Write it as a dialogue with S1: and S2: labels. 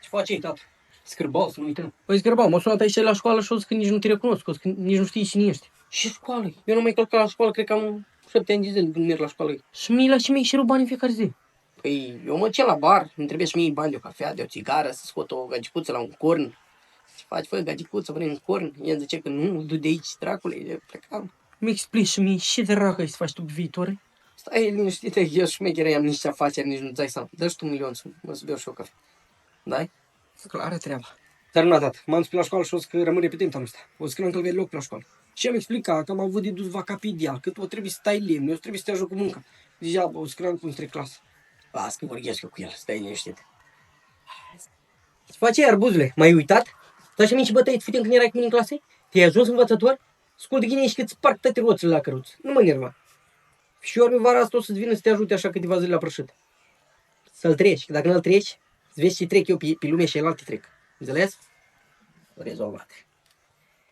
S1: Ce faci ei, tată? Scârbau, să nu uităm.
S2: Păi Scârbau, m-a sunat aici la școală și o zis că nici nu te recunosc, că nici nu știi cine ești.
S1: Ce școală? Eu nu mai călcat la școală, cred că am 7 ani de zile când merg la școală.
S2: Și Mila și mi-ai și bani în fiecare zi.
S1: Păi, eu mă cer la bar, îmi trebuie să mi iei bani de o cafea, de o țigară, să scot o gagicuță la un corn. Ce faci, fă, gagicuță, vrei un corn? El zice că nu, du de aici, dracule, eu plecam.
S2: Mi explici și mie ce dracu să faci tu pe viitor?
S1: Stai liniștită, eu șmecher, am nici afaceri, nici nu-ți dai seama. Dă-și tu 1.000.000 să mă beau și o cafea. Dai?
S2: Clară treaba.
S1: Terminat, tată. M-am spus la școală și o să că rămân repetent anul ăsta. O să că n-am călcat deloc la școală. Și am explicat că am avut de dus vaca pe ideal, că tu o trebuie să stai lemn, eu trebuie să te ajut cu munca. Degeaba, o să că n-am cum să trec clasă. Las că vorbesc eu cu el, stai liniștit. Ce faci iar, buzule? M-ai uitat? Tu așa mici bătăi făteam când erai cu mine în clasă? Te-ai ajuns învățător? Scul de ghine și că îți sparg toate roțile la căruț. Nu mă nerva. Și ori vara asta o să-ți vină să te ajute așa câteva zile la prășit. Să-l treci, că dacă nu-l treci, îți vezi ce trec eu pe lume și el alte trec. Înțeles? Rezolvat.